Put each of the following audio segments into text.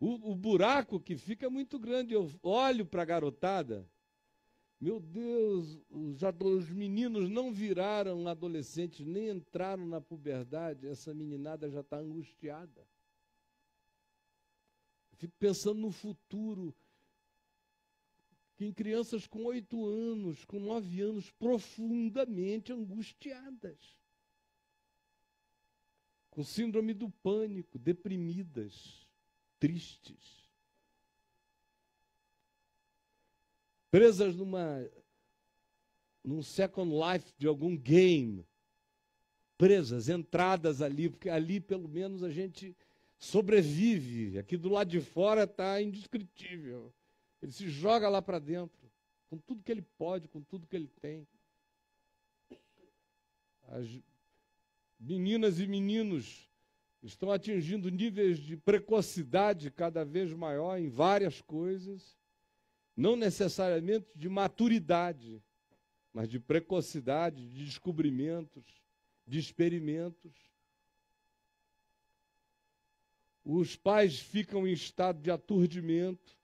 O buraco que fica é muito grande. Eu olho para a garotada, meu Deus, os meninos não viraram adolescentes, nem entraram na puberdade, essa meninada já está angustiada. Eu fico pensando no futuro, que em crianças com 8 anos, com 9 anos, profundamente angustiadas, com síndrome do pânico, deprimidas, tristes, presas num second life de algum game, presas, entradas ali, porque ali pelo menos a gente sobrevive, aqui do lado de fora está indescritível. Ele se joga lá para dentro, com tudo que ele pode, com tudo que ele tem. As meninas e meninos estão atingindo níveis de precocidade cada vez maior em várias coisas, não necessariamente de maturidade, mas de precocidade, de descobrimentos, de experimentos. Os pais ficam em estado de aturdimento,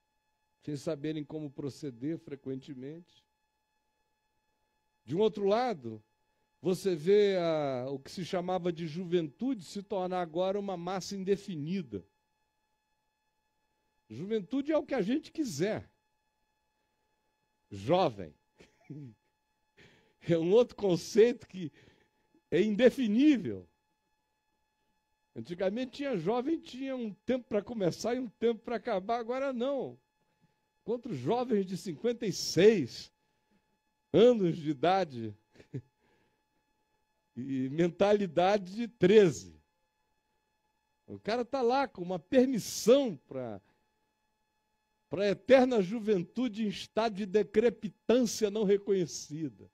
sem saberem como proceder frequentemente. De um outro lado, você vê o que se chamava de juventude se tornar agora uma massa indefinida. Juventude é o que a gente quiser. Jovem. É um outro conceito que é indefinível. Antigamente tinha jovem, tinha um tempo para começar e um tempo para acabar, agora não. Contra os jovens de 56 anos de idade e mentalidade de 13. O cara está lá com uma permissão para a eterna juventude em estado de decrepitância não reconhecida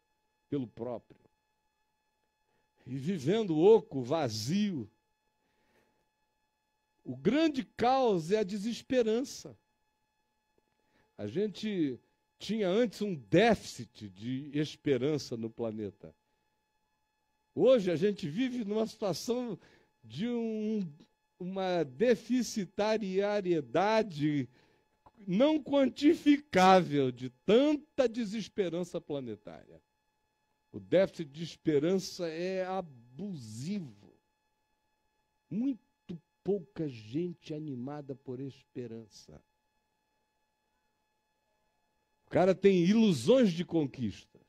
pelo próprio. E vivendo oco, vazio. O grande caos é a desesperança. A gente tinha antes um déficit de esperança no planeta. Hoje a gente vive numa situação de uma deficitariedade não quantificável de tanta desesperança planetária. O déficit de esperança é abusivo. Muito pouca gente animada por esperança. O cara tem ilusões de conquistas.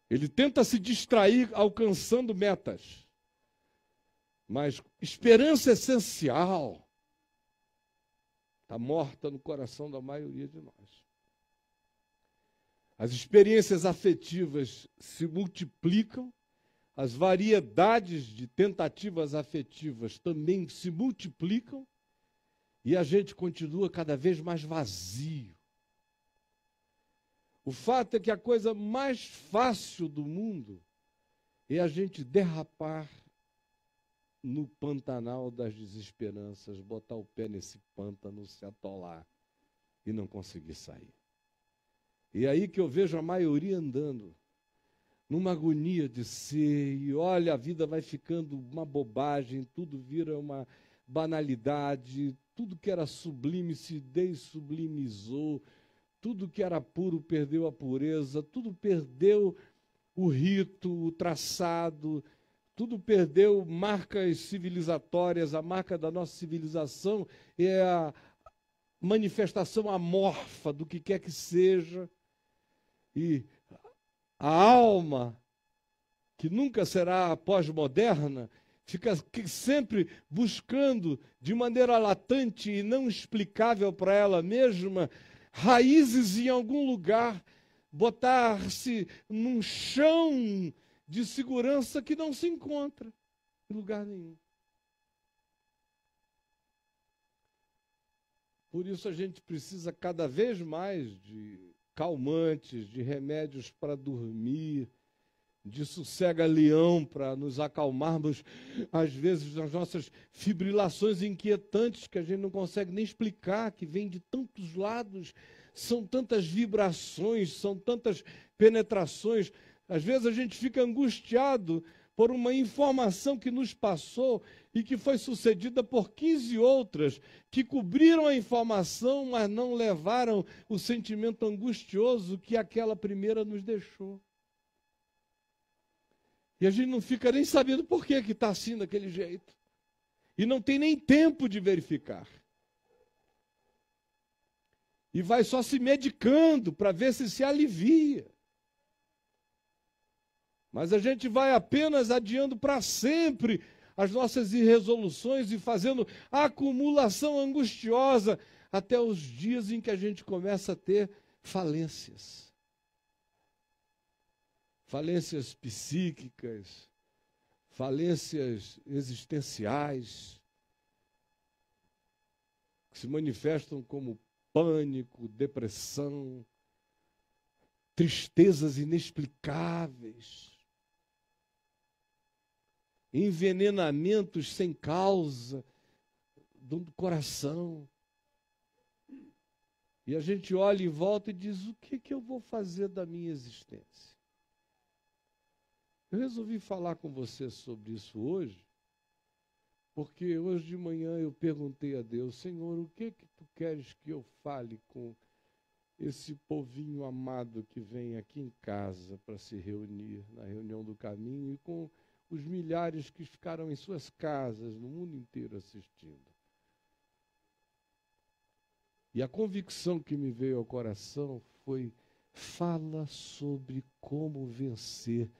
Ele tenta se distrair alcançando metas. Mas esperança essencial está morta no coração da maioria de nós. As experiências afetivas se multiplicam, as variedades de tentativas afetivas também se multiplicam, e a gente continua cada vez mais vazio. O fato é que a coisa mais fácil do mundo é a gente derrapar no Pantanal das desesperanças, botar o pé nesse pântano, se atolar e não conseguir sair. E aí que eu vejo a maioria andando numa agonia de ser, e olha, a vida vai ficando uma bobagem, tudo vira uma banalidade, tudo que era sublime se dessublimizou, tudo que era puro perdeu a pureza, tudo perdeu o rito, o traçado, tudo perdeu marcas civilizatórias. A marca da nossa civilização é a manifestação amorfa do que quer que seja. E a alma, que nunca será pós-moderna, fica sempre buscando, de maneira latente e não explicável para ela mesma, raízes em algum lugar, botar-se num chão de segurança que não se encontra em lugar nenhum. Por isso a gente precisa cada vez mais de calmantes, de remédios para dormir, de sossega-leão para nos acalmarmos, às vezes, nas nossas fibrilações inquietantes que a gente não consegue nem explicar, que vêm de tantos lados, são tantas vibrações, são tantas penetrações. Às vezes a gente fica angustiado por uma informação que nos passou e que foi sucedida por 15 outras que cobriram a informação, mas não levaram o sentimento angustioso que aquela primeira nos deixou. E a gente não fica nem sabendo por que está assim daquele jeito. E não tem nem tempo de verificar. E vai só se medicando para ver se alivia. Mas a gente vai apenas adiando para sempre as nossas irresoluções e fazendo acumulação angustiosa até os dias em que a gente começa a ter falências. Falências psíquicas, falências existenciais, que se manifestam como pânico, depressão, tristezas inexplicáveis, envenenamentos sem causa do coração. E a gente olha em volta e diz: o que eu vou fazer da minha existência? Eu resolvi falar com você sobre isso hoje, porque hoje de manhã eu perguntei a Deus: Senhor, o que tu queres que eu fale com esse povinho amado que vem aqui em casa para se reunir na reunião do caminho e com os milhares que ficaram em suas casas no mundo inteiro assistindo? E a convicção que me veio ao coração foi: fala sobre como vencer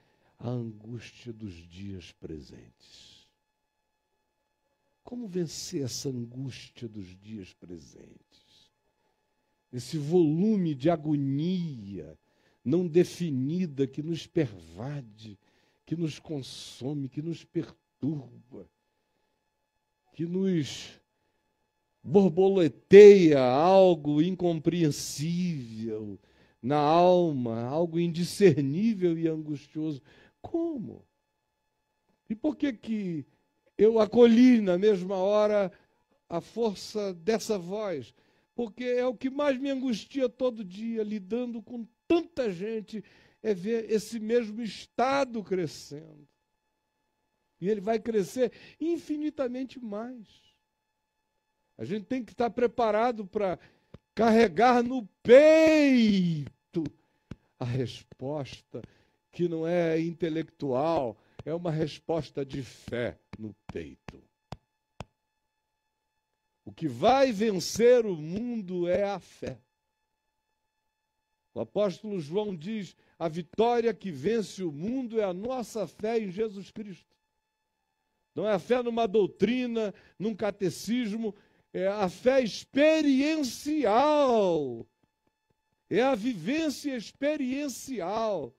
a angústia dos dias presentes. Como vencer essa angústia dos dias presentes? Esse volume de agonia não definida que nos pervade, que nos consome, que nos perturba, que nos borboleteia algo incompreensível na alma, algo indiscernível e angustioso. Como? E por que eu acolhi na mesma hora a força dessa voz? Porque é o que mais me angustia todo dia, lidando com tanta gente, é ver esse mesmo estado crescendo. E ele vai crescer infinitamente mais. A gente tem que estar preparado para carregar no peito a resposta, que não é intelectual, é uma resposta de fé no peito. O que vai vencer o mundo é a fé. O apóstolo João diz: a vitória que vence o mundo é a nossa fé em Jesus Cristo. Não é a fé numa doutrina, num catecismo, é a fé experiencial. É a vivência experiencial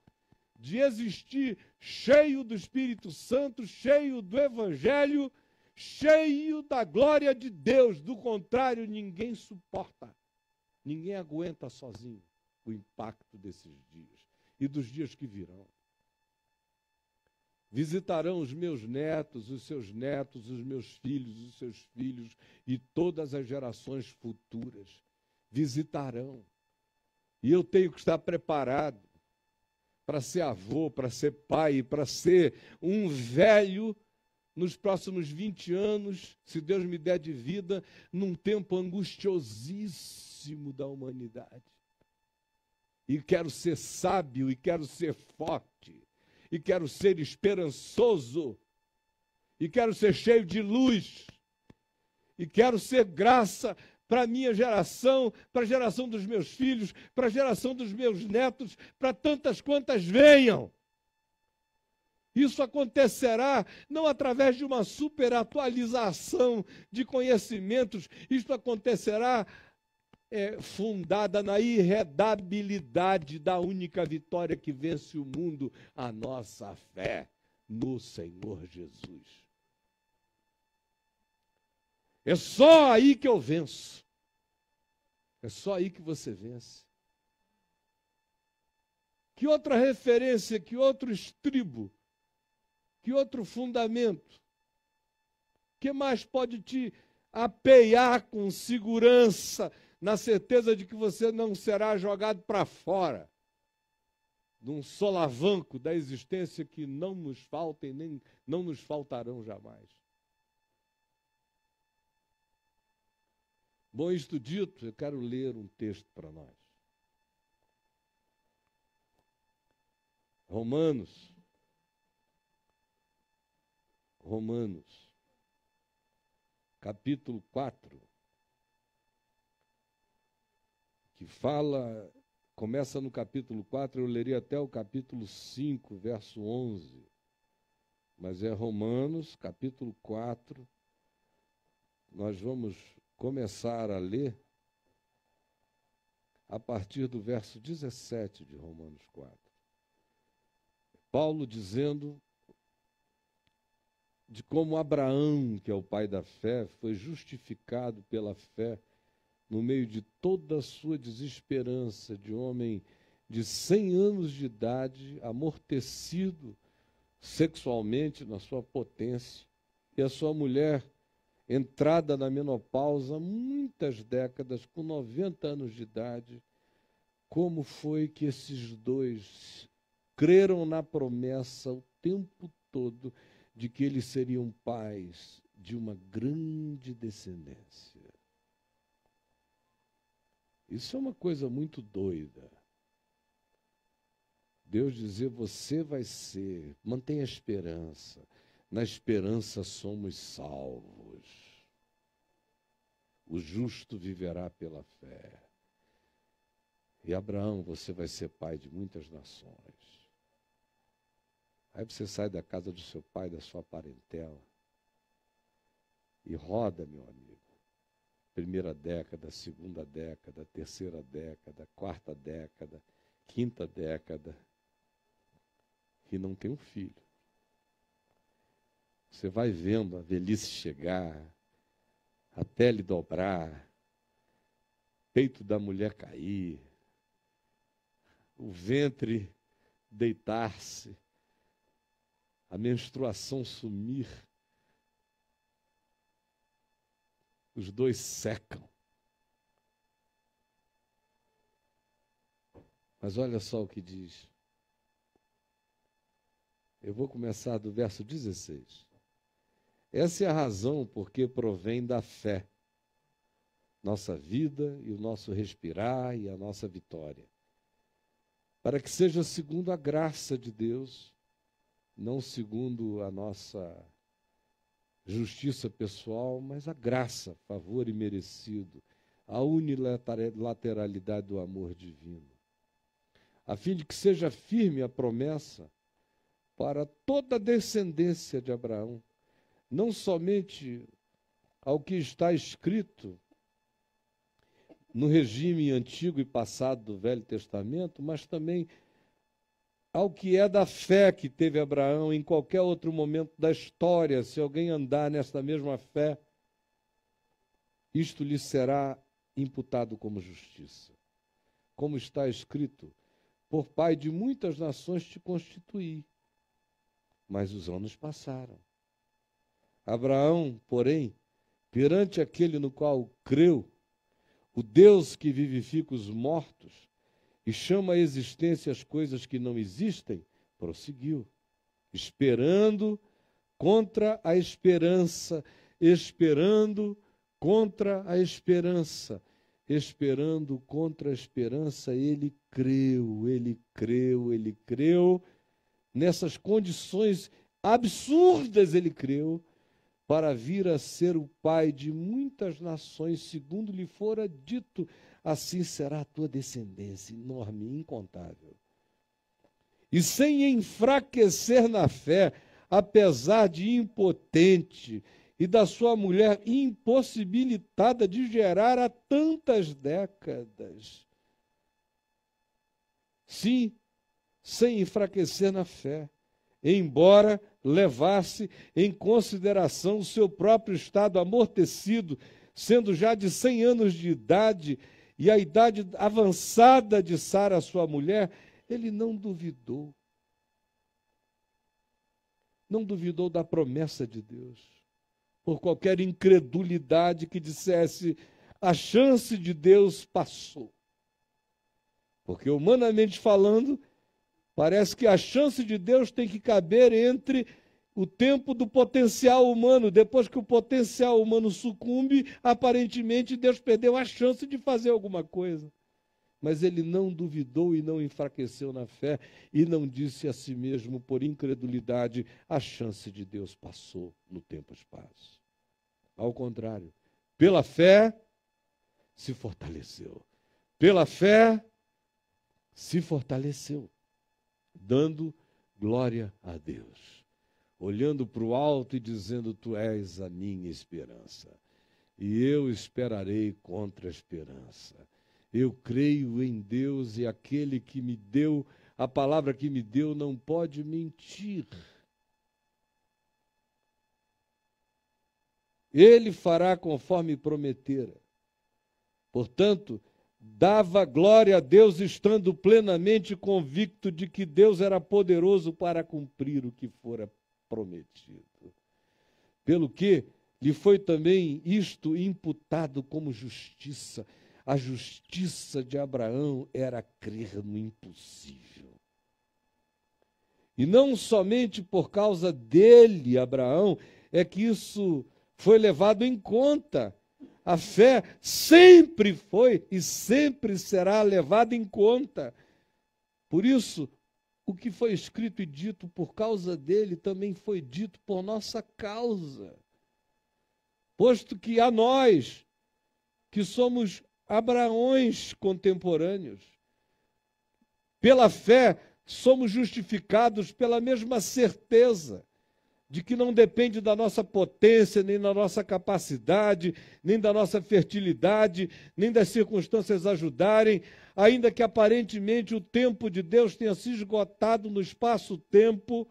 de existir cheio do Espírito Santo, cheio do Evangelho, cheio da glória de Deus. Do contrário, ninguém suporta, ninguém aguenta sozinho o impacto desses dias e dos dias que virão. Visitarão os meus netos, os seus netos, os meus filhos, os seus filhos e todas as gerações futuras. Visitarão. E eu tenho que estar preparado para ser avô, para ser pai, para ser um velho nos próximos 20 anos, se Deus me der de vida, num tempo angustiosíssimo da humanidade. E quero ser sábio, e quero ser forte, e quero ser esperançoso, e quero ser cheio de luz, e quero ser graça para a minha geração, para a geração dos meus filhos, para a geração dos meus netos, para tantas quantas venham. Isso acontecerá não através de uma superatualização de conhecimentos, isso acontecerá fundada na irredabilidade da única vitória que vence o mundo, a nossa fé no Senhor Jesus. É só aí que eu venço. É só aí que você vence. Que outra referência, que outro estribo, que outro fundamento, que mais pode te apear com segurança, na certeza de que você não será jogado para fora num solavanco da existência que não nos faltem, nem não nos faltarão jamais. Bom, isto dito, eu quero ler um texto para nós. Romanos, capítulo 4, que fala, começa no capítulo 4, eu leria até o capítulo 5, verso 11, mas é Romanos, capítulo 4, nós vamos começar a ler a partir do verso 17 de Romanos 4. Paulo dizendo de como Abraão, que é o pai da fé, foi justificado pela fé no meio de toda a sua desesperança, de homem de 100 anos de idade, amortecido sexualmente na sua potência, e a sua mulher, entrada na menopausa, muitas décadas, com 90 anos de idade, como foi que esses dois creram na promessa o tempo todo de que eles seriam pais de uma grande descendência. Isso é uma coisa muito doida. Deus dizer, você vai ser, mantenha a esperança. Na esperança somos salvos. O justo viverá pela fé. E Abraão, você vai ser pai de muitas nações. Aí você sai da casa do seu pai, da sua parentela, e roda, meu amigo. Primeira década, segunda década, terceira década, quarta década, quinta década, e não tem um filho. Você vai vendo a velhice chegar, a pele dobrar, peito da mulher cair, o ventre deitar-se, a menstruação sumir, os dois secam. Mas olha só o que diz. Eu vou começar do verso 16. Essa é a razão porque provém da fé, nossa vida e o nosso respirar e a nossa vitória. Para que seja segundo a graça de Deus, não segundo a nossa justiça pessoal, mas a graça, favor imerecido, a unilateralidade do amor divino, a fim de que seja firme a promessa para toda a descendência de Abraão, não somente ao que está escrito no regime antigo e passado do Velho Testamento, mas também ao que é da fé que teve Abraão em qualquer outro momento da história. Se alguém andar nesta mesma fé, isto lhe será imputado como justiça. Como está escrito, por pai de muitas nações te constituí. Mas os anos passaram. Abraão, porém, perante aquele no qual creu, o Deus que vivifica os mortos e chama à existência as coisas que não existem, prosseguiu, esperando contra a esperança, esperando contra a esperança, esperando contra a esperança, ele creu, nessas condições absurdas ele creu, para vir a ser o pai de muitas nações, segundo lhe fora dito, assim será a tua descendência, enorme, incontável. E sem enfraquecer na fé, apesar de impotente, e da sua mulher impossibilitada de gerar há tantas décadas. Sim, sem enfraquecer na fé, embora levasse em consideração o seu próprio estado amortecido, sendo já de 100 anos de idade, e a idade avançada de Sara, sua mulher, ele não duvidou. Não duvidou da promessa de Deus, por qualquer incredulidade que dissesse, a chance de Deus passou. Porque, humanamente falando, Parece que a chance de Deus tem que caber entre o tempo do potencial humano. Depois que o potencial humano sucumbe, aparentemente Deus perdeu a chance de fazer alguma coisa. Mas ele não duvidou e não enfraqueceu na fé e não disse a si mesmo, por incredulidade, a chance de Deus passou no tempo e espaço. Ao contrário, pela fé se fortaleceu. Pela fé se fortaleceu, dando glória a Deus, olhando para o alto e dizendo: tu és a minha esperança, e eu esperarei contra a esperança. Eu creio em Deus e aquele que me deu, a palavra que me deu não pode mentir. Ele fará conforme prometera. Portanto, dava glória a Deus estando plenamente convicto de que Deus era poderoso para cumprir o que fora prometido. Pelo que lhe foi também isto imputado como justiça. A justiça de Abraão era crer no impossível. E não somente por causa dele, Abraão, é que isso foi levado em conta. A fé sempre foi e sempre será levada em conta. Por isso, o que foi escrito e dito por causa dele também foi dito por nossa causa. Posto que a nós, que somos Abraões contemporâneos, pela fé somos justificados pela mesma certeza de que não depende da nossa potência, nem da nossa capacidade, nem da nossa fertilidade, nem das circunstâncias ajudarem, ainda que aparentemente o tempo de Deus tenha se esgotado no espaço-tempo,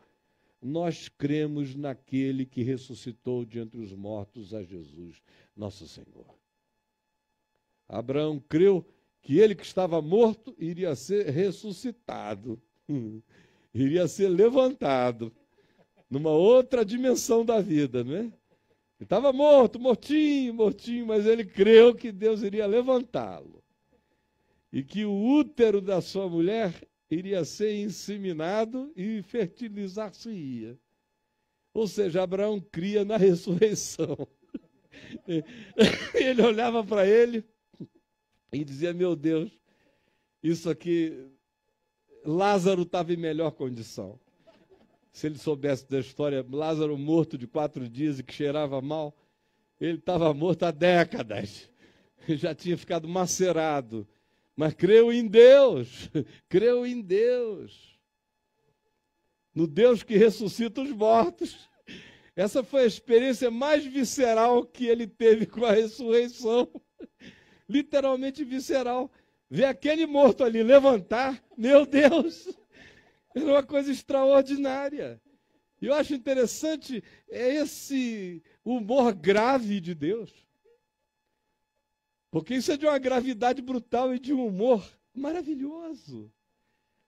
nós cremos naquele que ressuscitou de entre os mortos a Jesus, nosso Senhor. Abraão creu que ele que estava morto iria ser ressuscitado, iria ser levantado numa outra dimensão da vida, né? Ele estava morto, mortinho, mas ele creu que Deus iria levantá-lo e que o útero da sua mulher iria ser inseminado e fertilizar-se-ia. Ou seja, Abraão cria na ressurreição. Ele olhava para ele e dizia: meu Deus, isso aqui, Lázaro estava em melhor condição. Se ele soubesse da história, Lázaro morto de 4 dias e que cheirava mal, ele estava morto há décadas, já tinha ficado macerado, mas creu em Deus, no Deus que ressuscita os mortos. Essa foi a experiência mais visceral que ele teve com a ressurreição, literalmente visceral. Ver aquele morto ali levantar, meu Deus, era uma coisa extraordinária. E eu acho interessante esse humor grave de Deus. Porque isso é de uma gravidade brutal e de um humor maravilhoso.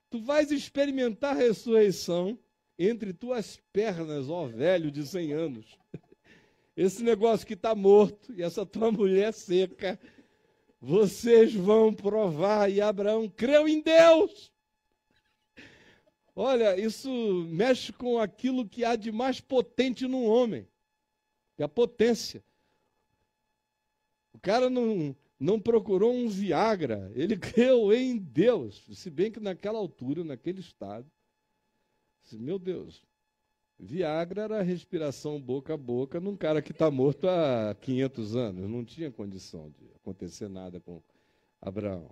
Tu vais experimentar a ressurreição entre tuas pernas, ó velho de 100 anos. Esse negócio que está morto e essa tua mulher seca, vocês vão provar. E Abraão creu em Deus. Olha, isso mexe com aquilo que há de mais potente no homem, que é a potência. O cara não procurou um Viagra, ele creu em Deus, se bem que naquela altura, naquele estado, meu Deus, Viagra era respiração boca a boca num cara que está morto há 500 anos, não tinha condição de acontecer nada com Abraão.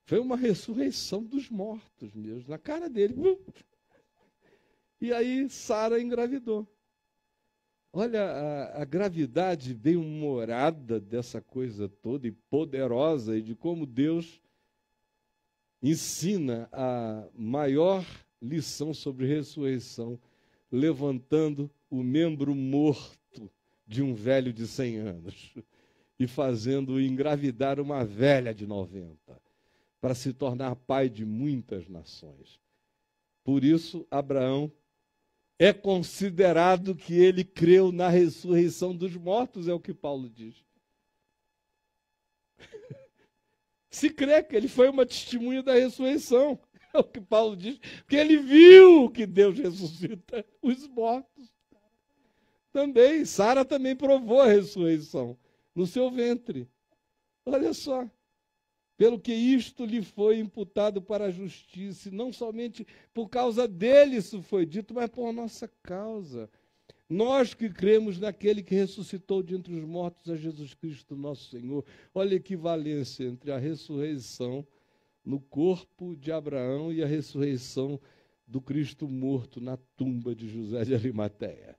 Foi uma ressurreição dos mortos mesmo, na cara dele. E aí Sara engravidou. Olha a gravidade bem-humorada dessa coisa toda e poderosa, e de como Deus ensina a maior lição sobre ressurreição, levantando o membro morto de um velho de 100 anos e fazendo-o engravidar uma velha de 90. Para se tornar pai de muitas nações. Por isso, Abraão é considerado que ele creu na ressurreição dos mortos, é o que Paulo diz. Se crê que ele foi uma testemunha da ressurreição. É o que Paulo diz, porque ele viu que Deus ressuscita os mortos. Também, Sara também provou a ressurreição no seu ventre. Olha só, pelo que isto lhe foi imputado para a justiça, e não somente por causa dele isso foi dito, mas por nossa causa. Nós que cremos naquele que ressuscitou de entre os mortos a Jesus Cristo, nosso Senhor. Olha a equivalência entre a ressurreição no corpo de Abraão e a ressurreição do Cristo morto na tumba de José de Arimateia.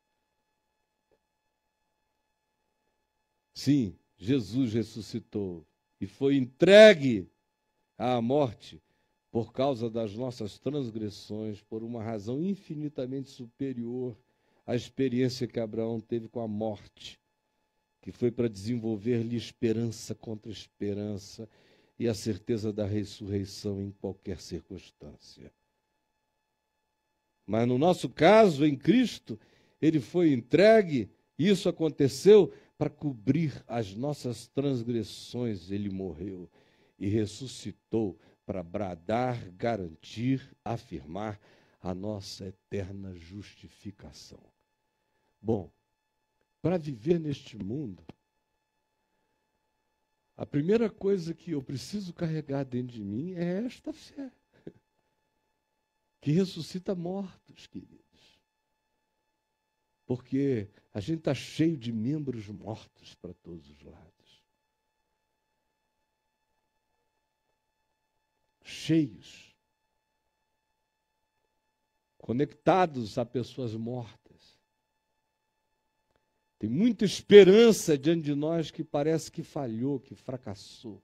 Sim, Jesus ressuscitou e foi entregue à morte por causa das nossas transgressões, por uma razão infinitamente superior à experiência que Abraão teve com a morte, que foi para desenvolver-lhe esperança contra esperança e a certeza da ressurreição em qualquer circunstância. Mas no nosso caso, em Cristo, ele foi entregue, e isso aconteceu para cobrir as nossas transgressões. Ele morreu e ressuscitou para bradar, garantir, afirmar a nossa eterna justificação. Bom, para viver neste mundo, a primeira coisa que eu preciso carregar dentro de mim é esta fé, que ressuscita mortos, queridos. Porque a gente está cheio de membros mortos para todos os lados. Cheios. Conectados a pessoas mortas. Tem muita esperança diante de nós que parece que falhou, que fracassou,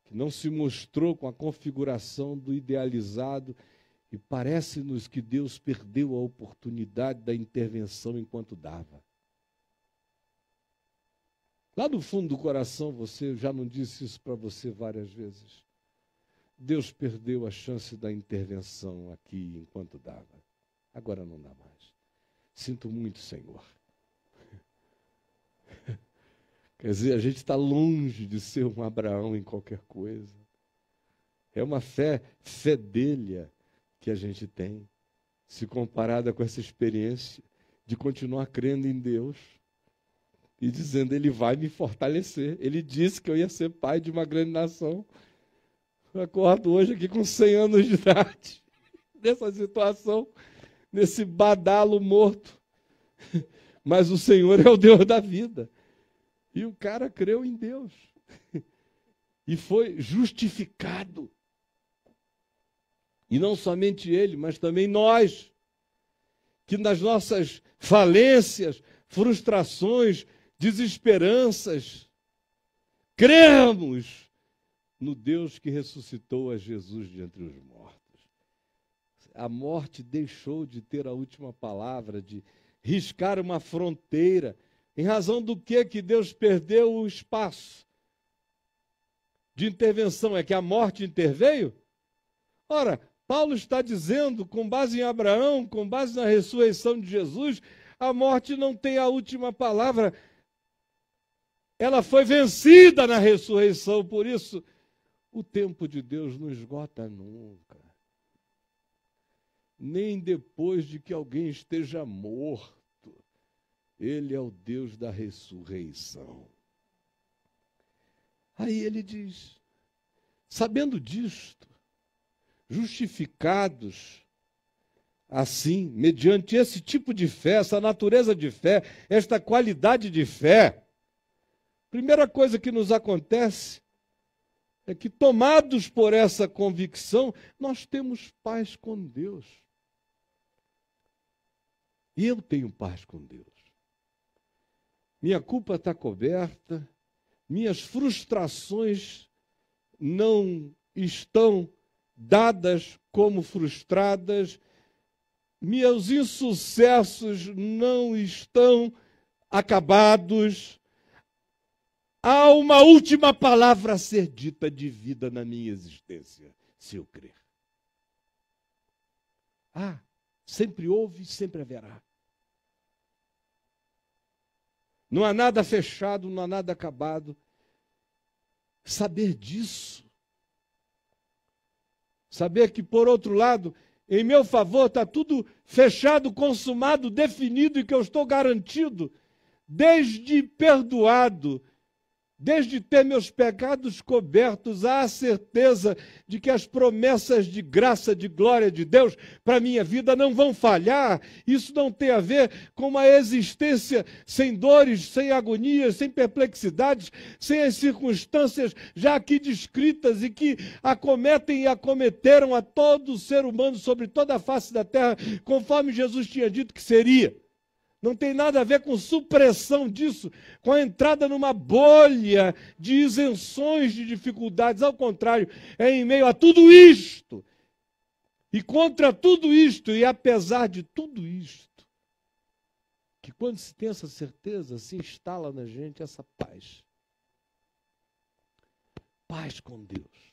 que não se mostrou com a configuração do idealizado. E parece-nos que Deus perdeu a oportunidade da intervenção enquanto dava. Lá no fundo do coração, você já não disse isso para você várias vezes. Deus perdeu a chance da intervenção aqui enquanto dava. Agora não dá mais. Sinto muito, Senhor. Quer dizer, a gente está longe de ser um Abraão em qualquer coisa. É uma fé fedelha que a gente tem, se comparada com essa experiência de continuar crendo em Deus e dizendo, Ele vai me fortalecer. Ele disse que eu ia ser pai de uma grande nação. Eu acordo hoje aqui com 100 anos de idade, nessa situação, nesse badalo morto. Mas o Senhor é o Deus da vida. E o cara creu em Deus. E foi justificado. E não somente ele, mas também nós, que nas nossas falências, frustrações, desesperanças, cremos no Deus que ressuscitou a Jesus de entre os mortos. A morte deixou de ter a última palavra, de riscar uma fronteira, em razão do que Deus perdeu o espaço de intervenção. É que a morte interveio? Ora, Paulo está dizendo, com base em Abraão, com base na ressurreição de Jesus, a morte não tem a última palavra. Ela foi vencida na ressurreição, por isso o tempo de Deus não esgota nunca. Nem depois de que alguém esteja morto. Ele é o Deus da ressurreição. Aí ele diz, sabendo disto, justificados assim, mediante esse tipo de fé, essa natureza de fé, esta qualidade de fé, primeira coisa que nos acontece é que, tomados por essa convicção, nós temos paz com Deus. E eu tenho paz com Deus. Minha culpa está coberta, minhas frustrações não estão dadas como frustradas, meus insucessos não estão acabados. Há uma última palavra a ser dita de vida na minha existência, se eu crer. Sempre houve e sempre haverá. Não há nada fechado, não há nada acabado. Saber disso, Saber que, por outro lado, em meu favor está tudo fechado, consumado, definido e que eu estou garantido, desde perdoado, desde ter meus pecados cobertos, há a certeza de que as promessas de graça, de glória de Deus para a minha vida não vão falhar. Isso não tem a ver com uma existência sem dores, sem agonias, sem perplexidades, sem as circunstâncias já aqui descritas e que acometem e acometeram a todo ser humano sobre toda a face da terra, conforme Jesus tinha dito que seria. Não tem nada a ver com supressão disso, com a entrada numa bolha de isenções de dificuldades. Ao contrário, é em meio a tudo isto, e contra tudo isto, e apesar de tudo isto, que quando se tem essa certeza, se instala na gente essa paz. Paz com Deus,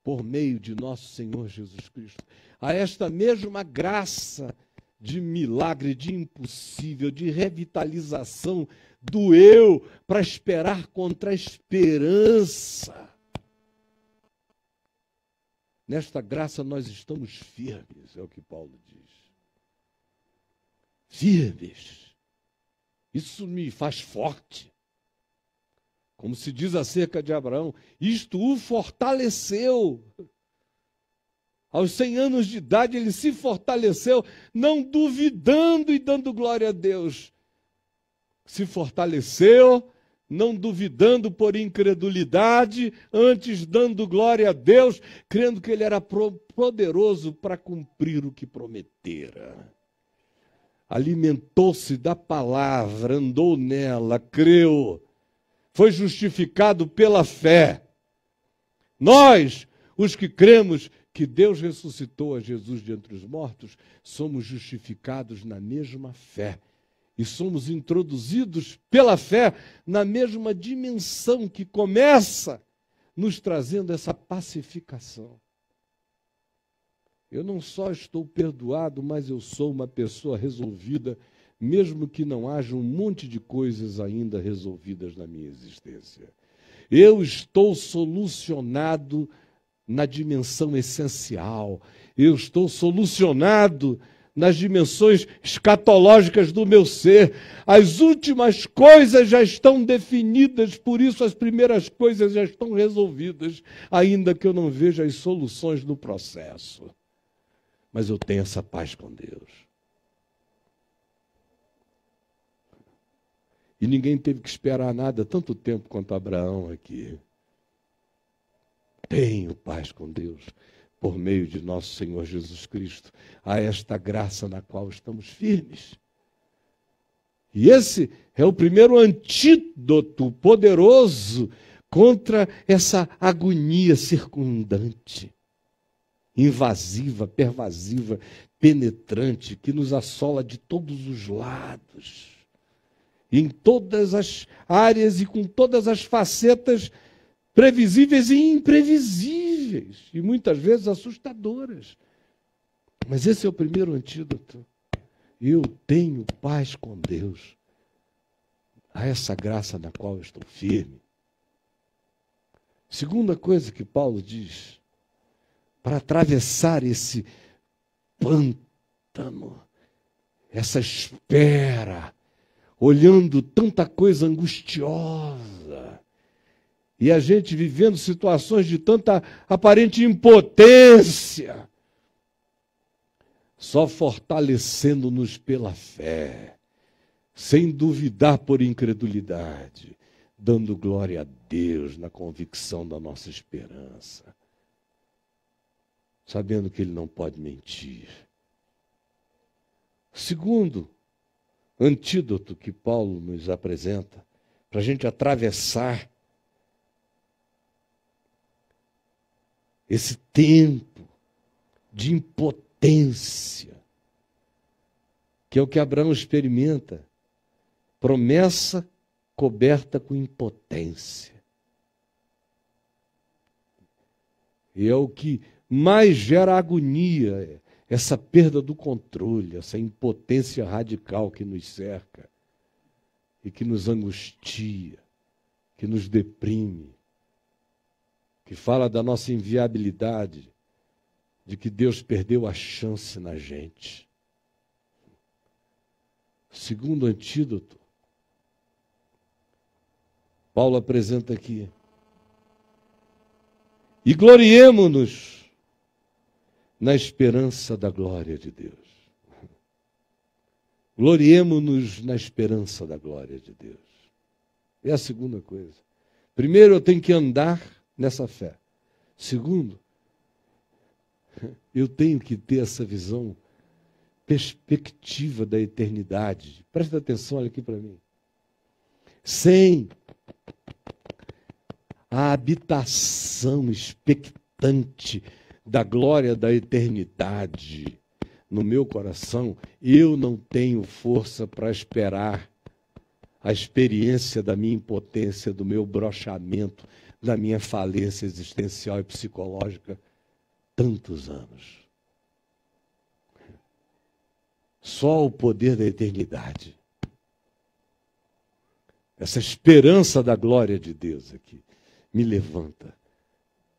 por meio de nosso Senhor Jesus Cristo. A esta mesma graça de milagre, de impossível, de revitalização do eu, para esperar contra a esperança. Nesta graça nós estamos firmes, é o que Paulo diz. Firmes. Isso me faz forte. Como se diz acerca de Abraão, isto o fortaleceu. Aos 100 anos de idade, ele se fortaleceu, não duvidando e dando glória a Deus. Se fortaleceu, não duvidando por incredulidade, antes dando glória a Deus, crendo que ele era poderoso para cumprir o que prometera. Alimentou-se da palavra, andou nela, creu, foi justificado pela fé. Nós, os que cremos que Deus ressuscitou a Jesus de entre os mortos, somos justificados na mesma fé. E somos introduzidos pela fé na mesma dimensão que começa nos trazendo essa pacificação. Eu não só estou perdoado, mas eu sou uma pessoa resolvida, mesmo que não haja um monte de coisas ainda resolvidas na minha existência. Eu estou solucionado na dimensão essencial. Eu estou solucionado nas dimensões escatológicas do meu ser. As últimas coisas já estão definidas, por isso as primeiras coisas já estão resolvidas, ainda que eu não veja as soluções do processo. Mas eu tenho essa paz com Deus. E ninguém teve que esperar nada tanto tempo quanto Abraão aqui. Tenho paz com Deus, por meio de nosso Senhor Jesus Cristo, a esta graça na qual estamos firmes. E esse é o primeiro antídoto poderoso contra essa agonia circundante, invasiva, pervasiva, penetrante, que nos assola de todos os lados, em todas as áreas e com todas as facetas previsíveis e imprevisíveis, e muitas vezes assustadoras. Mas esse é o primeiro antídoto. Eu tenho paz com Deus, a essa graça na qual eu estou firme. Segunda coisa que Paulo diz, para atravessar esse pântano, essa espera, olhando tanta coisa angustiosa, e a gente vivendo situações de tanta aparente impotência, só fortalecendo-nos pela fé, sem duvidar por incredulidade, dando glória a Deus na convicção da nossa esperança, sabendo que Ele não pode mentir. Segundo antídoto que Paulo nos apresenta, para a gente atravessar esse tempo de impotência, que é o que Abraão experimenta, promessa coberta com impotência. E é o que mais gera agonia, essa perda do controle, essa impotência radical que nos cerca e que nos angustia, que nos deprime, que fala da nossa inviabilidade, de que Deus perdeu a chance na gente. Segundo antídoto, Paulo apresenta aqui: e gloriemo-nos na esperança da glória de Deus. Gloriemo-nos na esperança da glória de Deus. É a segunda coisa. Primeiro, eu tenho que andar nessa fé. Segundo, eu tenho que ter essa visão, perspectiva da eternidade. Presta atenção, olha aqui para mim. Sem a habitação expectante da glória da eternidade no meu coração, eu não tenho força para esperar a experiência da minha impotência, do meu brochamento, da minha falência existencial e psicológica tantos anos. Só o poder da eternidade, essa esperança da glória de Deus aqui, me levanta.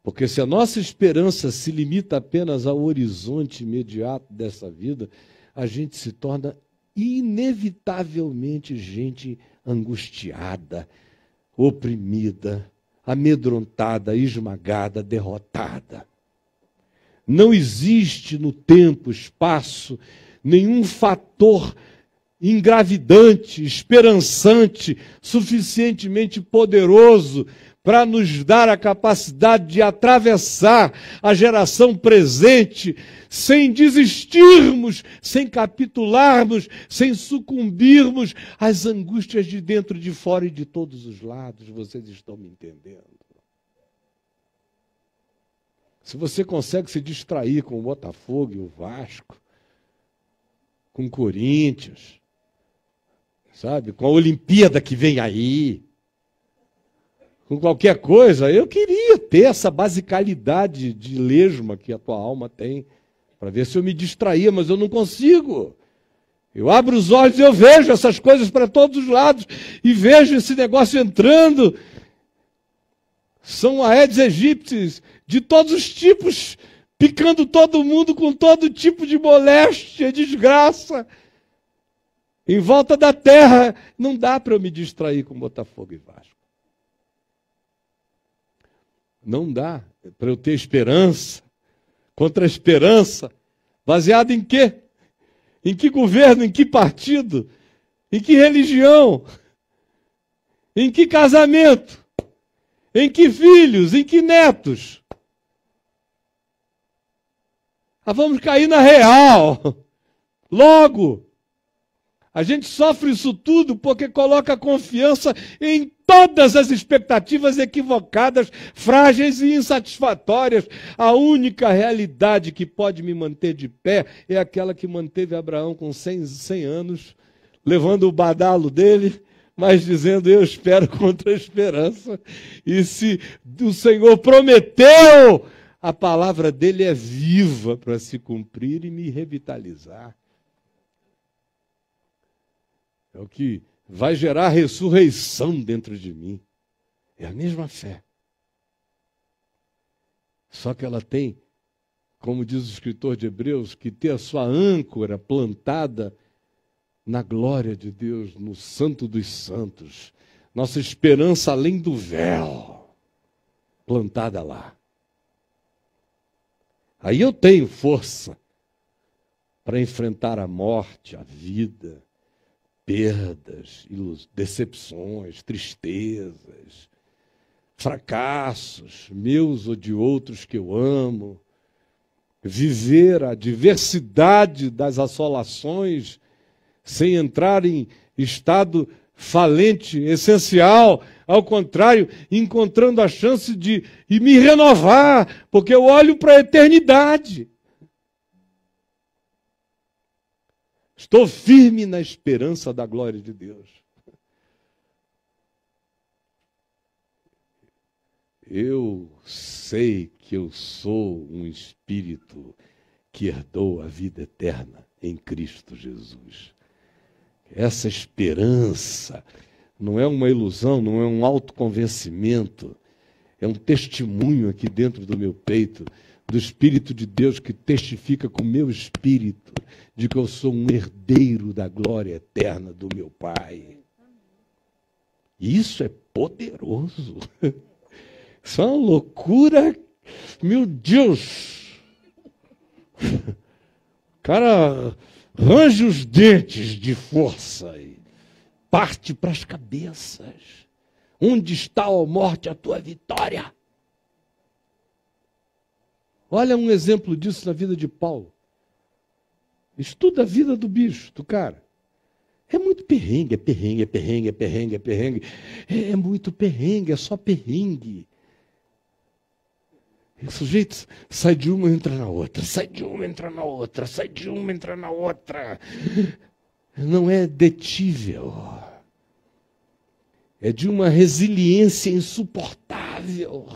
Porque se a nossa esperança se limita apenas ao horizonte imediato dessa vida, a gente se torna inevitavelmente gente angustiada, oprimida, amedrontada, esmagada, derrotada. Não existe no tempo, espaço, nenhum fator engravidante, esperançante, suficientemente poderoso para nos dar a capacidade de atravessar a geração presente sem desistirmos, sem capitularmos, sem sucumbirmos às angústias de dentro, de fora e de todos os lados. Vocês estão me entendendo? Se você consegue se distrair com o Botafogo e o Vasco, com o Corinthians, sabe, com a Olimpíada que vem aí, com qualquer coisa, eu queria ter essa basicalidade de lesma que a tua alma tem, para ver se eu me distraía, mas eu não consigo. Eu abro os olhos e eu vejo essas coisas para todos os lados, e vejo esse negócio entrando. São Aedes aegypti de todos os tipos, picando todo mundo com todo tipo de moléstia, desgraça. Em volta da terra, não dá para eu me distrair com Botafogo e Vasco. Não dá para eu ter esperança, contra a esperança, baseada em quê? Em que governo, em que partido, em que religião, em que casamento, em que filhos, em que netos. Vamos cair na real, logo. A gente sofre isso tudo porque coloca confiança em todas as expectativas equivocadas, frágeis e insatisfatórias. A única realidade que pode me manter de pé é aquela que manteve Abraão com 100 anos, levando o badalo dele, mas dizendo: eu espero contra a esperança. E se o Senhor prometeu, a palavra dele é viva para se cumprir e me revitalizar. É o que vai gerar ressurreição dentro de mim. É a mesma fé. Só que ela tem, como diz o escritor de Hebreus, que ter a sua âncora plantada na glória de Deus, no Santo dos Santos. Nossa esperança além do véu, plantada lá. Aí eu tenho força para enfrentar a morte, a vida, perdas, decepções, tristezas, fracassos, meus ou de outros que eu amo, viver a diversidade das assolações sem entrar em estado falente, essencial, ao contrário, encontrando a chance de me renovar, porque eu olho para a eternidade. Estou firme na esperança da glória de Deus. Eu sei que eu sou um espírito que herdou a vida eterna em Cristo Jesus. Essa esperança não é uma ilusão, não é um autoconvencimento, é um testemunho aqui dentro do meu peito do Espírito de Deus que testifica com o meu espírito de que eu sou um herdeiro da glória eterna do meu Pai. Isso é poderoso. Isso é uma loucura. Meu Deus! O cara range os dentes de força e parte para as cabeças. Onde está, ó morte, a tua vitória? Olha um exemplo disso na vida de Paulo. Estuda a vida do bicho, do cara. É muito perrengue, é perrengue, é perrengue, é perrengue, é perrengue. É muito perrengue, é só perrengue. O sujeito sai de uma e entra na outra, sai de uma e entra na outra, sai de uma e entra na outra. Não é detível. É de uma resiliência insuportável.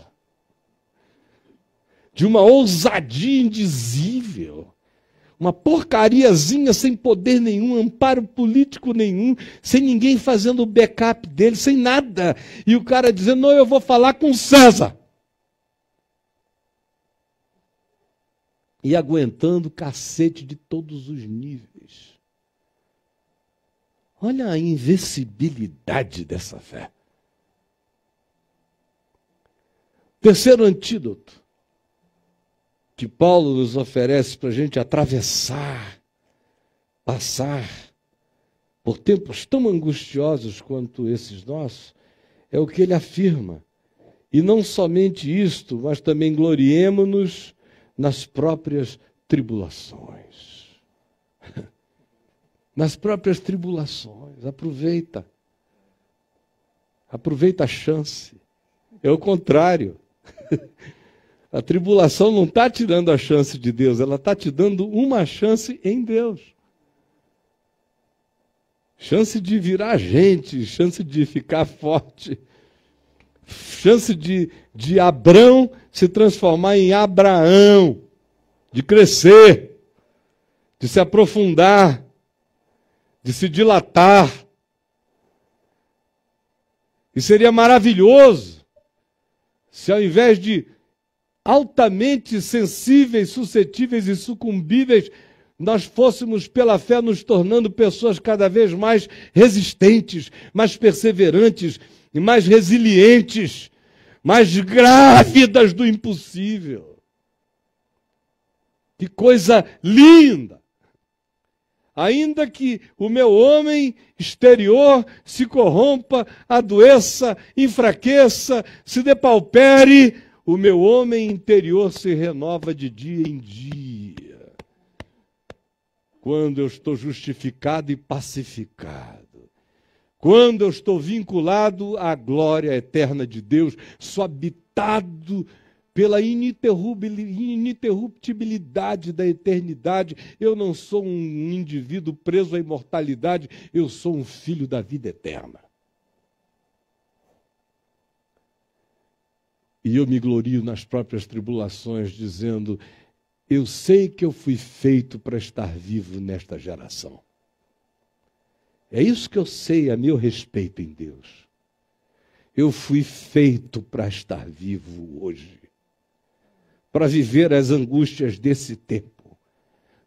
De uma ousadia indizível. Uma porcariazinha sem poder nenhum, amparo político nenhum, sem ninguém fazendo o backup dele, sem nada. E o cara dizendo, não, eu vou falar com César. E aguentando cacete de todos os níveis. Olha a invencibilidade dessa fé. Terceiro antídoto que Paulo nos oferece para a gente atravessar, passar por tempos tão angustiosos quanto esses nossos, é o que ele afirma. E não somente isto, mas também gloriemo-nos nas próprias tribulações. Nas próprias tribulações. Aproveita. Aproveita a chance. É o contrário. A tribulação não está tirando a chance de Deus, ela está te dando uma chance em Deus. Chance de virar gente, chance de ficar forte, chance de Abrão se transformar em Abraão, de crescer, de se aprofundar, de se dilatar. E seria maravilhoso se ao invés de altamente sensíveis, suscetíveis e sucumbíveis, nós fôssemos pela fé nos tornando pessoas cada vez mais resistentes, mais perseverantes e mais resilientes, mais grávidas do impossível. Que coisa linda! Ainda que o meu homem exterior se corrompa, adoeça, enfraqueça, se depaupere, o meu homem interior se renova de dia em dia. Quando eu estou justificado e pacificado. Quando eu estou vinculado à glória eterna de Deus, sou habitado pela ininterruptibilidade da eternidade. Eu não sou um indivíduo preso à imortalidade, eu sou um filho da vida eterna. E eu me glorio nas próprias tribulações, dizendo, eu sei que eu fui feito para estar vivo nesta geração. É isso que eu sei a meu respeito em Deus. Eu fui feito para estar vivo hoje. Para viver as angústias desse tempo.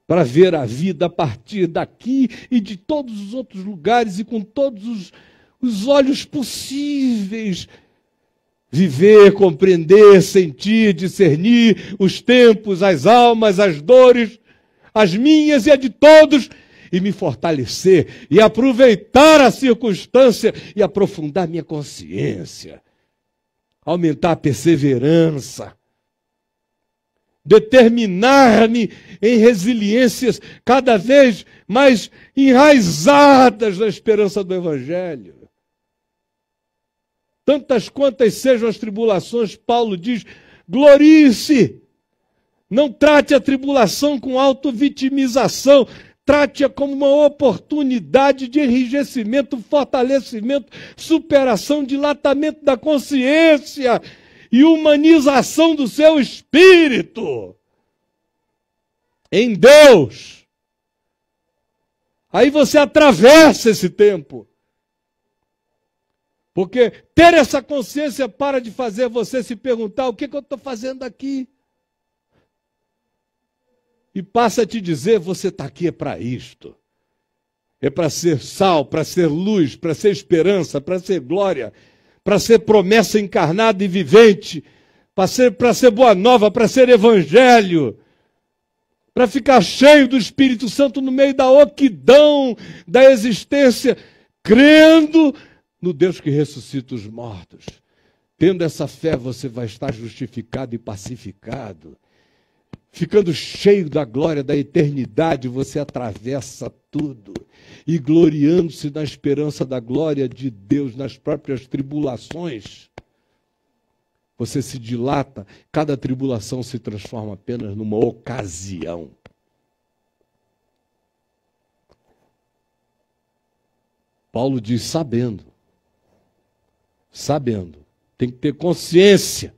Para ver a vida a partir daqui e de todos os outros lugares e com todos os olhos possíveis. Viver, compreender, sentir, discernir os tempos, as almas, as dores, as minhas e a de todos, e me fortalecer, e aproveitar a circunstância, e aprofundar minha consciência, aumentar a perseverança, determinar-me em resiliências cada vez mais enraizadas na esperança do Evangelho. Tantas quantas sejam as tribulações, Paulo diz, glorie-se. Não trate a tribulação com autovitimização, trate-a como uma oportunidade de enrijecimento, fortalecimento, superação, dilatamento da consciência e humanização do seu espírito em Deus. Aí você atravessa esse tempo. Porque ter essa consciência para de fazer você se perguntar o que eu estou fazendo aqui. e passa a te dizer: você está aqui é para isto. É para ser sal, para ser luz, para ser esperança, para ser glória, para ser promessa encarnada e vivente, para ser boa nova, para ser evangelho, para ficar cheio do Espírito Santo no meio da oquidão da existência, crendo no Deus que ressuscita os mortos. Tendo essa fé, você vai estar justificado e pacificado. Ficando cheio da glória da eternidade, você atravessa tudo. E gloriando-se na esperança da glória de Deus nas próprias tribulações, você se dilata, cada tribulação se transforma apenas numa ocasião. Paulo diz: sabendo. Tem que ter consciência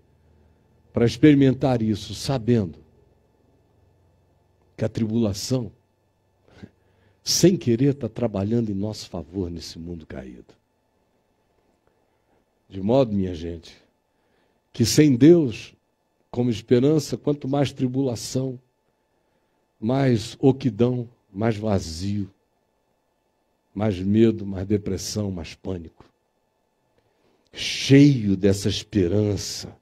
para experimentar isso, sabendo que a tribulação, sem querer, está trabalhando em nosso favor nesse mundo caído. De modo, minha gente, que sem Deus como esperança, quanto mais tribulação, mais oquidão, mais vazio, mais medo, mais depressão, mais pânico. Cheio dessa esperança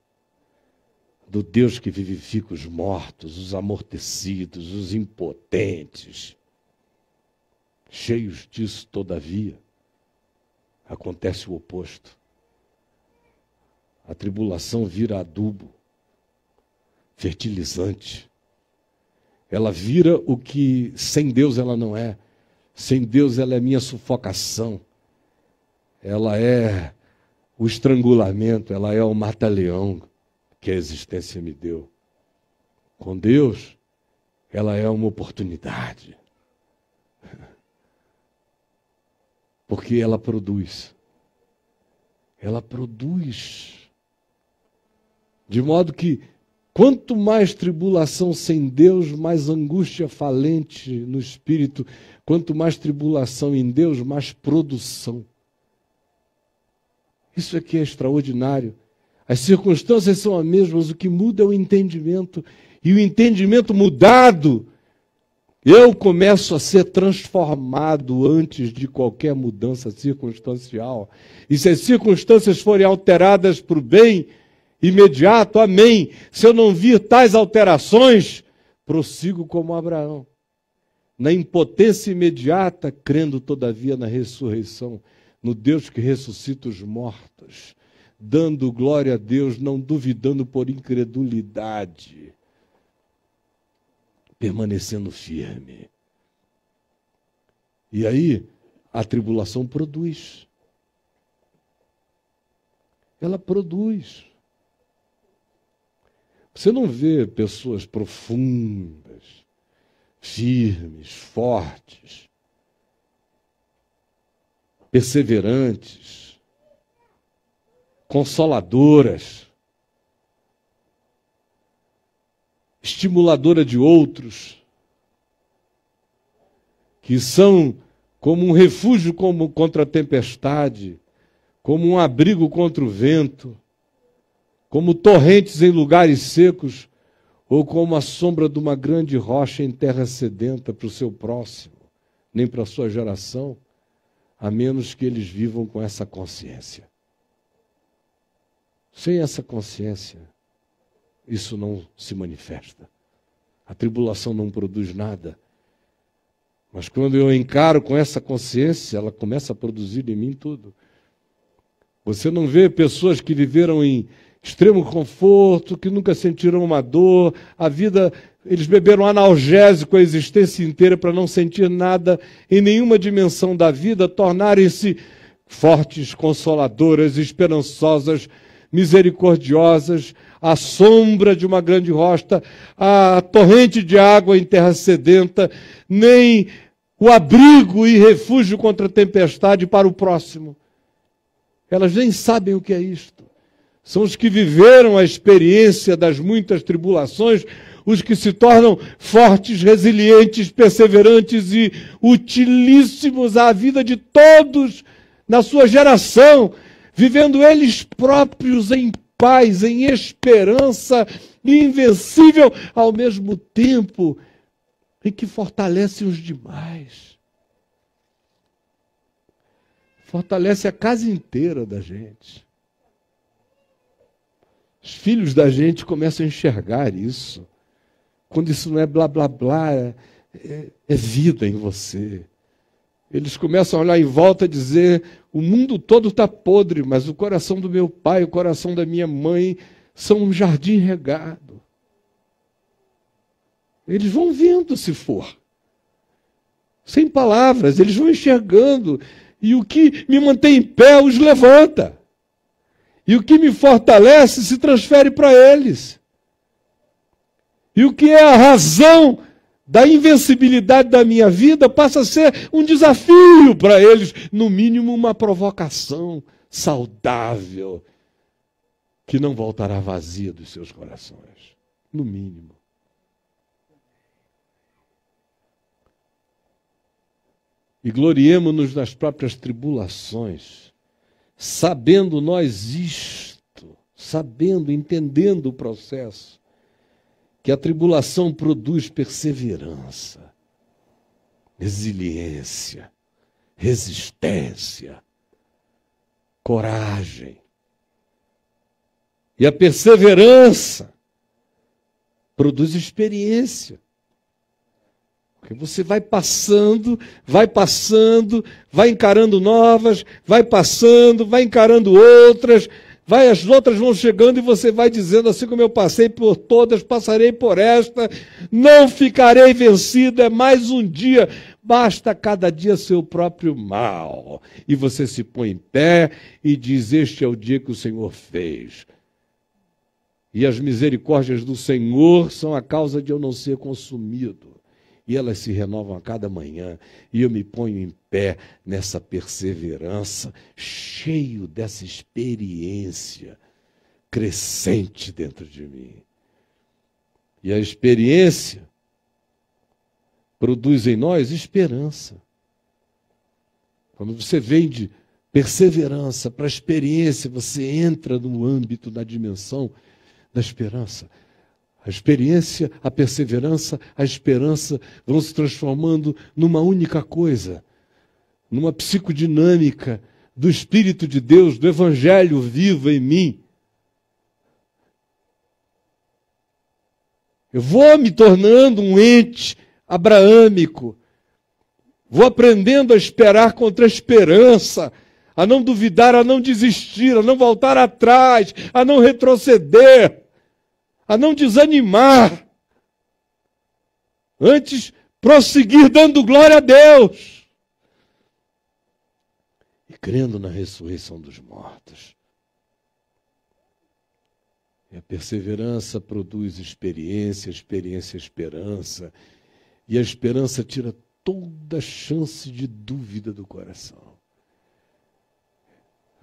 do Deus que vivifica os mortos, os amortecidos, os impotentes. Cheios disso, todavia, acontece o oposto. A tribulação vira adubo, fertilizante. Ela vira o que sem Deus ela não é. Sem Deus ela é minha sufocação. Ela é o estrangulamento, ela é o mata-leão que a existência me deu. Com Deus, ela é uma oportunidade. Porque ela produz. Ela produz. De modo que, quanto mais tribulação sem Deus, mais angústia falente no espírito. Quanto mais tribulação em Deus, mais produção. Isso aqui é extraordinário. As circunstâncias são as mesmas, o que muda é o entendimento. E o entendimento mudado, eu começo a ser transformado antes de qualquer mudança circunstancial. E se as circunstâncias forem alteradas para o bem imediato, amém. Se eu não vir tais alterações, prossigo como Abraão. Na impotência imediata, crendo todavia na ressurreição, no Deus que ressuscita os mortos, dando glória a Deus, não duvidando por incredulidade, permanecendo firme. E aí, a tribulação produz. Ela produz. Você não vê pessoas profundas, firmes, fortes, perseverantes, consoladoras, estimuladora de outros, que são como um refúgio contra a tempestade, como um abrigo contra o vento, como torrentes em lugares secos, ou como a sombra de uma grande rocha em terra sedenta para o seu próximo, nem para a sua geração, a menos que eles vivam com essa consciência. Sem essa consciência, isso não se manifesta. A tribulação não produz nada. Mas quando eu encaro com essa consciência, ela começa a produzir em mim tudo. Você não vê pessoas que viveram em extremo conforto, que nunca sentiram uma dor, a vida, eles beberam analgésico a existência inteira para não sentir nada em nenhuma dimensão da vida, tornarem-se fortes, consoladoras, esperançosas, misericordiosas, à sombra de uma grande rocha, a torrente de água em terra sedenta, nem o abrigo e refúgio contra a tempestade para o próximo. Elas nem sabem o que é isto. São os que viveram a experiência das muitas tribulações, os que se tornam fortes, resilientes, perseverantes e utilíssimos à vida de todos na sua geração, vivendo eles próprios em paz, em esperança invencível, ao mesmo tempo e que fortalece os demais. Fortalece a casa inteira da gente. Os filhos da gente começam a enxergar isso. Quando isso não é blá, blá, blá, é vida em você. Eles começam a olhar em volta e dizer, o mundo todo está podre, mas o coração do meu pai, o coração da minha mãe são um jardim regado. Eles vão vendo se for. Sem palavras, eles vão enxergando. E o que me mantém em pé os levanta. E o que me fortalece se transfere para eles. E o que é a razão da invencibilidade da minha vida passa a ser um desafio para eles, no mínimo uma provocação saudável, que não voltará vazia dos seus corações, no mínimo. E gloriemo-nos nas próprias tribulações, sabendo nós isto, entendendo o processo, que a tribulação produz perseverança, resiliência, resistência, coragem. E a perseverança produz experiência. Porque você vai passando, vai encarando novas, vai passando, vai encarando outras, as outras vão chegando e você vai dizendo, assim como eu passei por todas, passarei por esta, não ficarei vencido, é mais um dia, basta cada dia seu próprio mal. E você se põe em pé e diz, este é o dia que o Senhor fez. E as misericórdias do Senhor são a causa de eu não ser consumido. E elas se renovam a cada manhã, e eu me ponho em pé nessa perseverança, cheio dessa experiência crescente dentro de mim. E a experiência produz em nós esperança. Quando você vem de perseverança para a experiência, você entra no âmbito da dimensão da esperança. A experiência, a perseverança, a esperança vão se transformando numa única coisa, numa psicodinâmica do Espírito de Deus, do Evangelho vivo em mim. Eu vou me tornando um ente abraâmico, vou aprendendo a esperar contra a esperança, a não duvidar, a não desistir, a não voltar atrás, a não retroceder, a não desanimar, antes prosseguir dando glória a Deus e crendo na ressurreição dos mortos. E a perseverança produz experiência, esperança, e a esperança tira toda chance de dúvida do coração.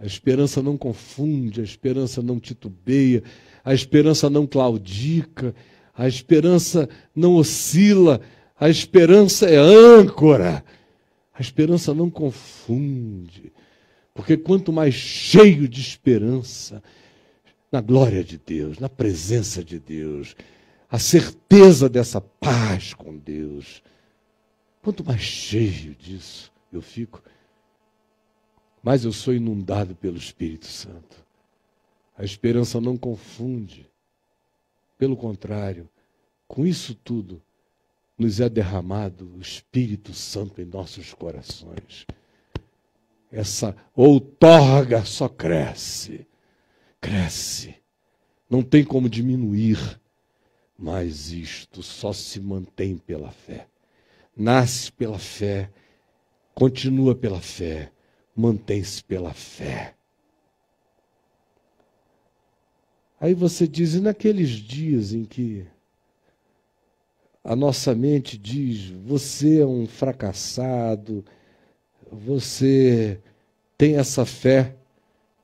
A esperança não confunde, a esperança não titubeia, a esperança não claudica, a esperança não oscila, a esperança é âncora, a esperança não confunde, porque quanto mais cheio de esperança, na glória de Deus, na presença de Deus, a certeza dessa paz com Deus, quanto mais cheio disso eu fico, mais eu sou inundado pelo Espírito Santo. A esperança não confunde. Pelo contrário, com isso tudo, nos é derramado o Espírito Santo em nossos corações. Essa outorga só cresce, não tem como diminuir, mas isto só se mantém pela fé. Nasce pela fé, continua pela fé, mantém-se pela fé. Aí você diz, e naqueles dias em que a nossa mente diz, você é um fracassado, você tem essa fé,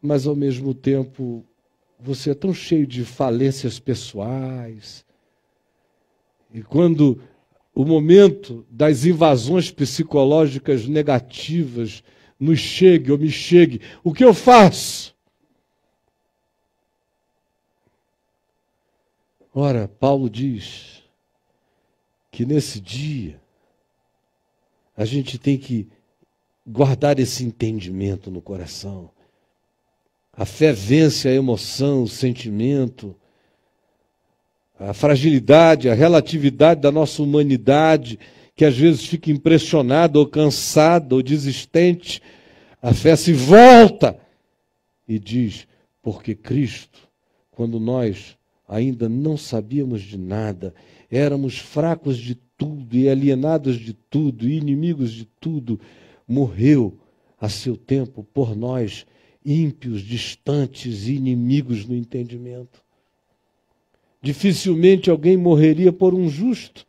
mas ao mesmo tempo você é tão cheio de falências pessoais. E quando o momento das invasões psicológicas negativas nos chegue ou me chegue, o que eu faço? Ora, Paulo diz que nesse dia a gente tem que guardar esse entendimento no coração. A fé vence a emoção, o sentimento, a fragilidade, a relatividade da nossa humanidade, que às vezes fica impressionada ou cansada ou desistente. A fé se volta e diz, porque Cristo, quando nós ainda não sabíamos de nada, éramos fracos de tudo e alienados de tudo e inimigos de tudo, morreu a seu tempo por nós, ímpios, distantes e inimigos no entendimento. Dificilmente alguém morreria por um justo,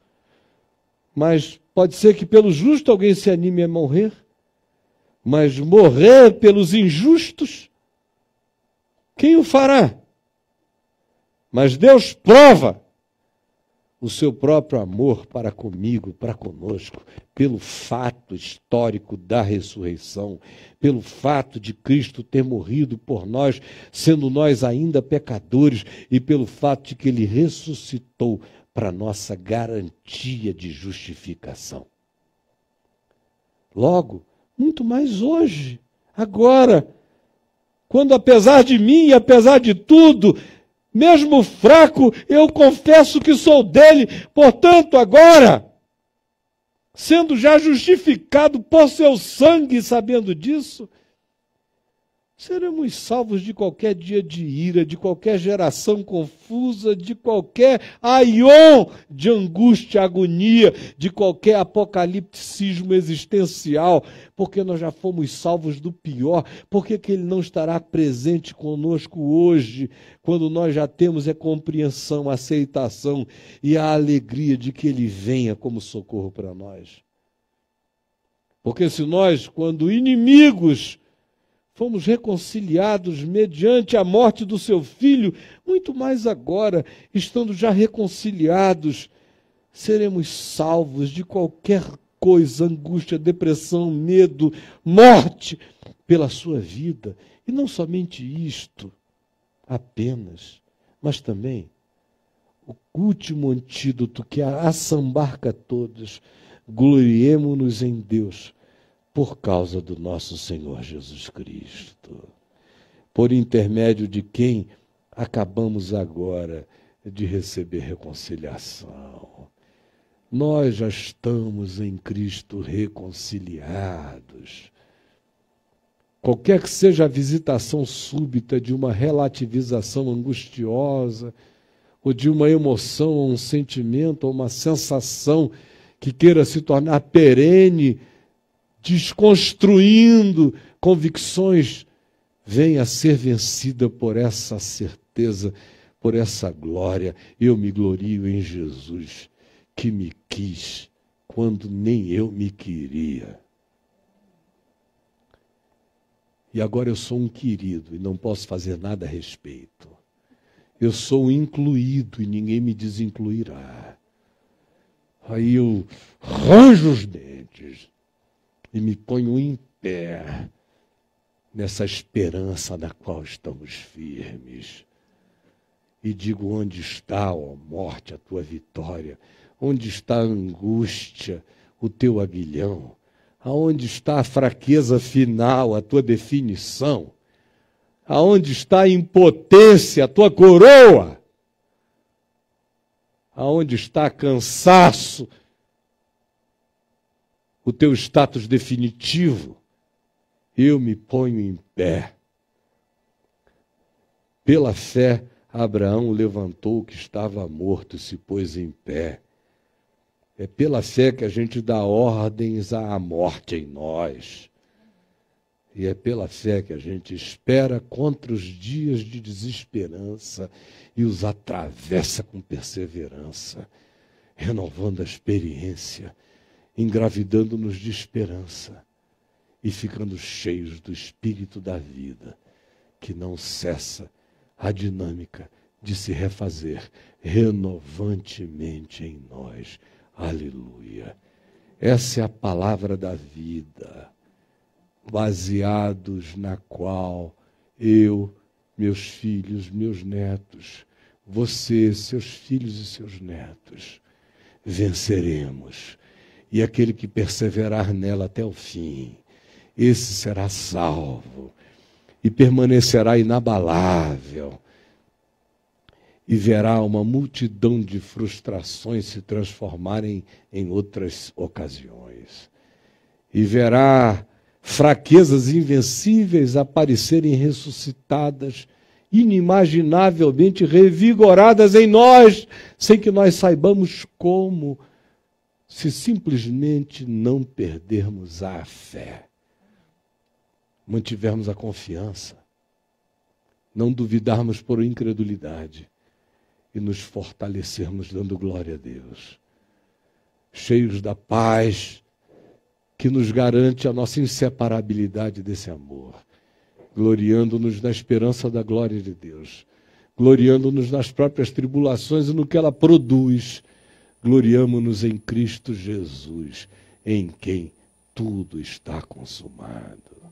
mas pode ser que pelo justo alguém se anime a morrer, mas morrer pelos injustos, quem o fará? Mas Deus prova o seu próprio amor para comigo, para conosco, pelo fato histórico da ressurreição, pelo fato de Cristo ter morrido por nós, sendo nós ainda pecadores, e pelo fato de que Ele ressuscitou para nossa garantia de justificação. Logo, muito mais hoje, agora, quando apesar de mim e apesar de tudo, mesmo fraco, eu confesso que sou dele. Portanto, agora, sendo já justificado por seu sangue, sabendo disso, seremos salvos de qualquer dia de ira, de qualquer geração confusa, de qualquer aion de angústia, agonia, de qualquer apocalipticismo existencial, porque nós já fomos salvos do pior. Por que Ele não estará presente conosco hoje, quando nós já temos a compreensão, a aceitação e a alegria de que Ele venha como socorro para nós? Porque se nós, quando inimigos, fomos reconciliados mediante a morte do seu Filho, muito mais agora, estando já reconciliados, seremos salvos de qualquer coisa, angústia, depressão, medo, morte, pela sua vida. E não somente isto, apenas, mas também o último antídoto que assambarca todos, gloriemo-nos em Deus, por causa do nosso Senhor Jesus Cristo, por intermédio de quem acabamos agora de receber reconciliação. Nós já estamos em Cristo reconciliados. Qualquer que seja a visitação súbita de uma relativização angustiosa, ou de uma emoção, ou um sentimento, ou uma sensação que queira se tornar perene, desconstruindo convicções, venha a ser vencida por essa certeza, por essa glória. Eu me glorio em Jesus, que me quis quando nem eu me queria. E agora eu sou um querido e não posso fazer nada a respeito. Eu sou um incluído e ninguém me desincluirá. Aí eu ranjo os dentes e me ponho em pé nessa esperança na qual estamos firmes. E digo, onde está, ó morte, a tua vitória? Onde está a angústia, o teu aguilhão? Aonde está a fraqueza final, a tua definição? Aonde está a impotência, a tua coroa? Aonde está cansaço, o teu status definitivo? Eu me ponho em pé. Pela fé, Abraão levantou o que estava morto e se pôs em pé. É pela fé que a gente dá ordens à morte em nós. E é pela fé que a gente espera contra os dias de desesperança e os atravessa com perseverança, renovando a experiência, engravidando-nos de esperança e ficando cheios do Espírito da vida, que não cessa a dinâmica de se refazer renovantemente em nós. Aleluia! Essa é a palavra da vida, baseados na qual eu, meus filhos, meus netos, você, seus filhos e seus netos, venceremos. E aquele que perseverar nela até o fim, esse será salvo e permanecerá inabalável. E verá uma multidão de frustrações se transformarem em outras ocasiões. E verá fraquezas invencíveis aparecerem ressuscitadas, inimaginavelmente revigoradas em nós, sem que nós saibamos como, se simplesmente não perdermos a fé, mantivermos a confiança, não duvidarmos por incredulidade e nos fortalecermos dando glória a Deus, cheios da paz que nos garante a nossa inseparabilidade desse amor, gloriando-nos na esperança da glória de Deus, gloriando-nos nas próprias tribulações e no que ela produz, gloriamo-nos em Cristo Jesus, em quem tudo está consumado.